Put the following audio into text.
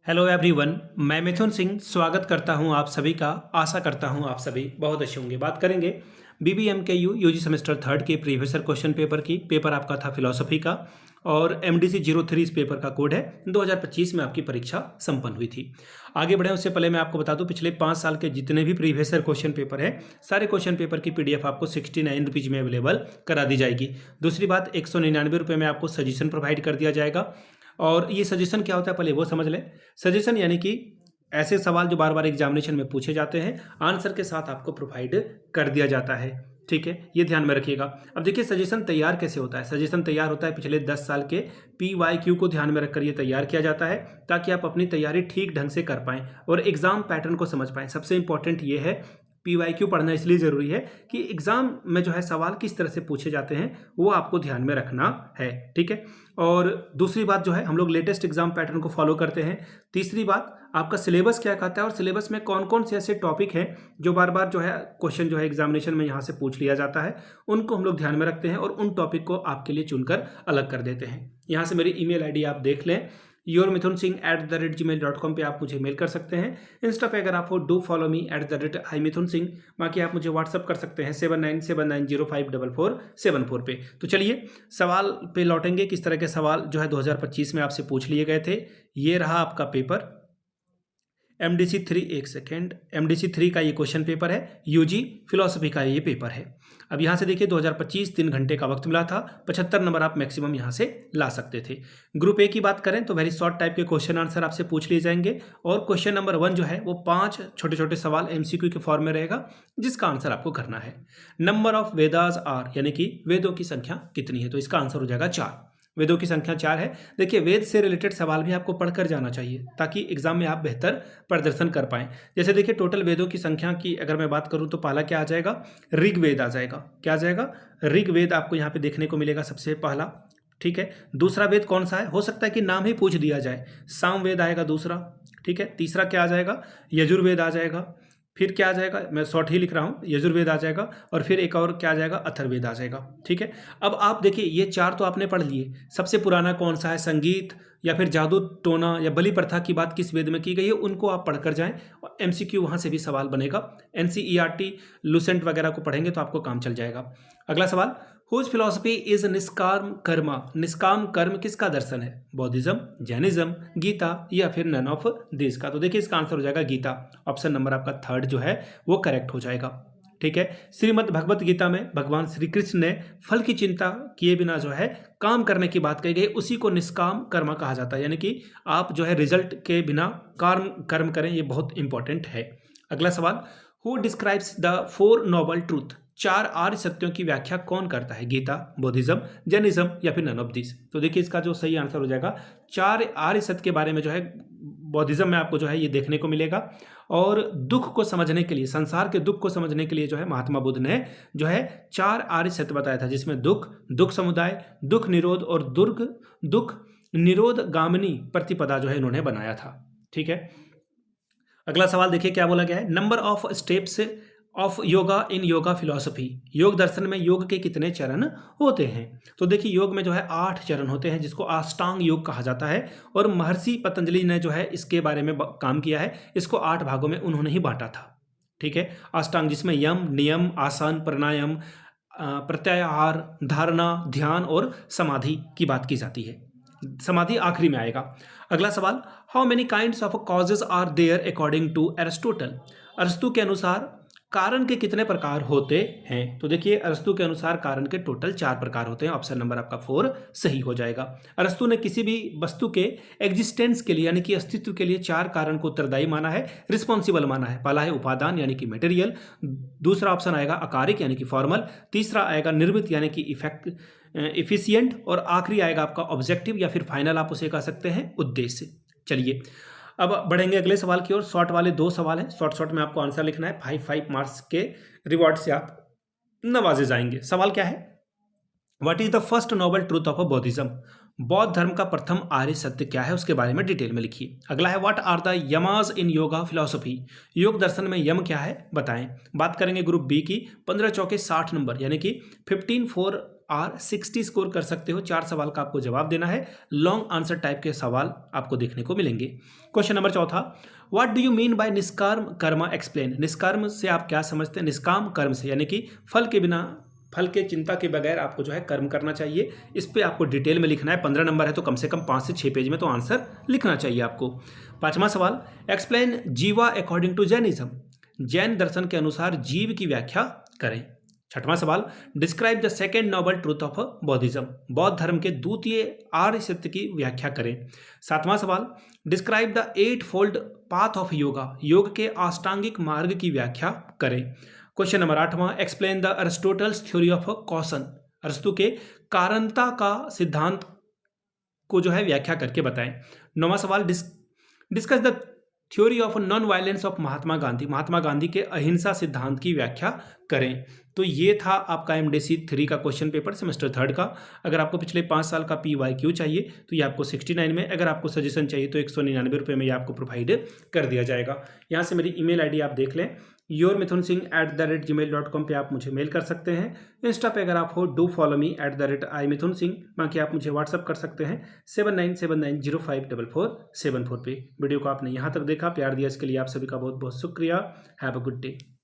Hello everyone, मैं मिथुन सिंह स्वागत करता हूं आप सभी का। आशा करता हूं आप सभी बहुत अच्छे होंगे। बात करेंगे BBMKU यूजी सेमेस्टर थर्ड के प्रीवियस ईयर क्वेश्चन पेपर की। पेपर आपका था फिलॉसफी का और MDC 03 इस पेपर का कोड है। 2025 में आपकी परीक्षा संपन्न हुई थी। आगे बढ़े उससे पहले मैं आपको बता दूं, पिछले 5 साल के जितने भी प्रीवियस ईयर क्वेश्चन पेपर है, सारे क्वेश्चन पेपर की PDF आपको 69 रुपीज़ में अवेलेबल करा दी जाएगी। दूसरी बात, 199 रुपये में आपको सजेशन प्रोवाइड कर दिया जाएगा। और ये सजेशन क्या होता है पहले वो समझ लें। सजेशन यानी कि ऐसे सवाल जो बार बार एग्जामिनेशन में पूछे जाते हैं, आंसर के साथ आपको प्रोवाइड कर दिया जाता है। ठीक है, ये ध्यान में रखिएगा। अब देखिए सजेशन तैयार कैसे होता है। सजेशन तैयार होता है पिछले 10 साल के PYQ को ध्यान में रखकर ये तैयार किया जाता है, ताकि आप अपनी तैयारी ठीक ढंग से कर पाएं और एग्जाम पैटर्न को समझ पाएं। सबसे इंपॉर्टेंट ये है, PYQ पढ़ना इसलिए ज़रूरी है कि एग्ज़ाम में जो है सवाल किस तरह से पूछे जाते हैं वो आपको ध्यान में रखना है। ठीक है, और दूसरी बात जो है, हम लोग लेटेस्ट एग्जाम पैटर्न को फॉलो करते हैं। तीसरी बात, आपका सिलेबस क्या कहता है और सिलेबस में कौन कौन से ऐसे टॉपिक हैं जो बार बार जो है क्वेश्चन जो है एग्जामिनेशन में यहाँ से पूछ लिया जाता है, उनको हम लोग ध्यान में रखते हैं और उन टॉपिक को आपके लिए चुनकर अलग कर देते हैं। यहाँ से मेरी email ID आप देख लें, yourmithunSingh@gmail.com पे आप मुझे मेल कर सकते हैं। इंस्टा पे अगर आप हो, डू फॉलो मी @himithunsingh। बाकी आप मुझे व्हाट्सअप कर सकते हैं 7979054474 पे। तो चलिए सवाल पे लौटेंगे। किस तरह के सवाल जो है 2025 में आपसे पूछ लिए गए थे। ये रहा आपका पेपर MDC 3। एक सेकेंड, MDC 3 का ये क्वेश्चन पेपर है, यूजी फिलोसफी का ये पेपर है। अब यहाँ से देखिए 2025 3 घंटे का वक्त मिला था, 75 नंबर आप मैक्सिमम यहाँ से ला सकते थे। ग्रुप ए की बात करें तो वेरी शॉर्ट टाइप के क्वेश्चन आंसर आपसे पूछ लिए जाएंगे और क्वेश्चन नंबर 1 जो है वो 5 छोटे छोटे सवाल MCQ के फॉर्म में रहेगा, जिसका आंसर आपको करना है। नंबर ऑफ वेदास आर, यानी कि वेदों की संख्या कितनी है, तो इसका आंसर हो जाएगा 4। वेदों की संख्या 4 है। देखिए वेद से रिलेटेड सवाल भी आपको पढ़कर जाना चाहिए, ताकि एग्जाम में आप बेहतर प्रदर्शन कर पाएं। जैसे देखिए टोटल वेदों की संख्या की अगर मैं बात करूं तो पहला क्या आ जाएगा, ऋग्वेद आ जाएगा। क्या आ जाएगा, ऋग्वेद आपको यहाँ पे देखने को मिलेगा सबसे पहला। ठीक है, दूसरा वेद कौन सा है, हो सकता है कि नाम ही पूछ दिया जाए। सामवेद आएगा दूसरा। ठीक है, तीसरा क्या आ जाएगा, यजुर्वेद आ जाएगा। फिर क्या आ जाएगा, मैं शॉर्ट ही लिख रहा हूँ, यजुर्वेद आ जाएगा और फिर एक और क्या आ जाएगा, अथर्ववेद आ जाएगा। ठीक है, अब आप देखिए ये 4 तो आपने पढ़ लिए। सबसे पुराना कौन सा है, संगीत या फिर जादू टोना या बलि प्रथा की बात किस वेद में की गई है, उनको आप पढ़कर जाएं और MCQ वहाँ से भी सवाल बनेगा। NCERT लुसेंट वगैरह को पढ़ेंगे तो आपको काम चल जाएगा। अगला सवाल, हुज फिलोसफी इज निष्काम कर्म। निष्काम कर्म किसका दर्शन है, बौद्धिज्म, जैनिज्म, गीता या फिर नन ऑफ दिस का। तो देखिए इसका आंसर हो जाएगा गीता। ऑप्शन नंबर आपका 3 जो है वो करेक्ट हो जाएगा। ठीक है, श्रीमद् भगवत गीता में भगवान श्री कृष्ण ने फल की चिंता किए बिना जो है काम करने की बात कही गई, उसी को निष्काम कर्म कहा जाता है। यानी कि आप जो है रिजल्ट के बिना कर्म करें, ये बहुत इंपॉर्टेंट है। अगला सवाल, who describes the 4 noble truth. 4 आर्य सत्यों की व्याख्या कौन करता है, गीता, बौद्धिज्म, जैनिज्म या फिर नन ऑफ दिस। तो देखिए इसका जो सही आंसर हो जाएगा, 4 आर्य सत्य के बारे में जो है बौद्धिज्म में आपको जो है ये देखने को मिलेगा। और दुख को समझने के लिए, संसार के दुख को समझने के लिए जो है महात्मा बुद्ध ने जो है 4 आर्य सत्य बताया था, जिसमें दुख, दुख समुदाय, दुख निरोध और दुख निरोध गामिनी प्रतिपदा जो है इन्होंने बनाया था। ठीक है, अगला सवाल देखिए क्या बोला गया है, number of steps of yoga in yoga philosophy. योग दर्शन में योग के कितने चरण होते हैं। तो देखिए योग में जो है 8 चरण होते हैं, जिसको अष्टांग योग कहा जाता है। और महर्षि पतंजलि ने जो है इसके बारे में काम किया है, इसको 8 भागों में उन्होंने ही बांटा था। ठीक है, अष्टांग जिसमें यम, नियम, आसन, प्राणायाम, प्रत्याहार, धारणा, ध्यान और समाधि की बात की जाती है। समाधि आखिरी में आएगा। अगला सवाल, how many kinds of causes are there according to Aristotle. अरस्तु के अनुसार कारण के कितने प्रकार होते हैं। तो देखिए अरस्तु के अनुसार कारण के टोटल 4 प्रकार होते हैं। ऑप्शन नंबर आपका 4 सही हो जाएगा। अरस्तु ने किसी भी वस्तु के एग्जिस्टेंस के लिए यानी कि अस्तित्व के लिए 4 कारण को उत्तरदायी माना है, रिस्पॉन्सिबल माना है। पहला है उपादान यानी कि मटेरियल, दूसरा ऑप्शन आएगा अकारिक यानी कि फॉर्मल, तीसरा आएगा निर्मित यानी कि इफिशियंट, और आखिरी आएगा आपका ऑब्जेक्टिव या फिर फाइनल आप उसे कह सकते हैं उद्देश्य। चलिए अब बढ़ेंगे अगले सवाल की ओर। शॉर्ट वाले 2 सवाल हैं, शॉर्ट में आपको आंसर लिखना है। 5 मार्क्स के रिवॉर्ड से आप नवाजे जाएंगे। सवाल क्या है, what is the first noble truth of बौद्धिज्म। बौद्ध धर्म का प्रथम आर्य सत्य क्या है, उसके बारे में डिटेल में लिखिए। अगला है, what are the yamas in yoga philosophy. योग दर्शन में यम क्या है बताएं। बात करेंगे ग्रुप बी की, 15 चौके 60 नंबर यानी कि 15 4 और 60 स्कोर कर सकते हो। 4 सवाल का आपको जवाब देना है। लॉन्ग आंसर टाइप के सवाल आपको देखने को मिलेंगे। क्वेश्चन नंबर चौथा, what do you mean by निष्काम कर्म एक्सप्लेन। निष्काम से आप क्या समझते हैं? निष्काम कर्म से यानी कि फल के बिना, फल के चिंता के बगैर आपको जो है कर्म करना चाहिए। इस पे आपको डिटेल में लिखना है। 15 नंबर है तो कम से कम 5 से 6 पेज में तो आंसर लिखना चाहिए आपको। पांचवा सवाल, एक्सप्लेन जीवा अकॉर्डिंग टू जैनिज्म। जैन दर्शन के अनुसार जीव की व्याख्या करें। छठवां सवाल, describe the second noble truth of बौद्धिज्म। बौद्ध धर्म के द्वितीय आर्य सत्य की व्याख्या करें। सातवां सवाल, describe the 8 fold path of yoga. योग के अष्टांगिक मार्ग की व्याख्या करें। क्वेश्चन नंबर 8वां, explain the Aristotle's theory of causation. Aristo के कारणता का सिद्धांत को जो है व्याख्या करके बताएं। 9वां सवाल, discuss the theory of non violence of Mahatma Gandhi. Mahatma Gandhi के अहिंसा सिद्धांत की व्याख्या करें। तो ये था आपका एमडीसी 3 का क्वेश्चन पेपर सेमेस्टर 3 का। अगर आपको पिछले 5 साल का PYQ चाहिए तो ये आपको 69 में, अगर आपको सजेशन चाहिए तो 199 रुपये में ये आपको प्रोवाइड कर दिया जाएगा। यहाँ से मेरी email ID आप देख लें, yourmithunsingh@gmail.com पे आप मुझे मेल कर सकते हैं। इंस्टा पे अगर आप हो डू फॉलो मी @imithunsingh। बाकी आप मुझे व्हाट्सअप कर सकते हैं 7979054474 पे। वीडियो को आपने यहाँ तक देखा, प्यार दिया, इसके लिए आप सभी का बहुत बहुत शुक्रिया। Have a good day.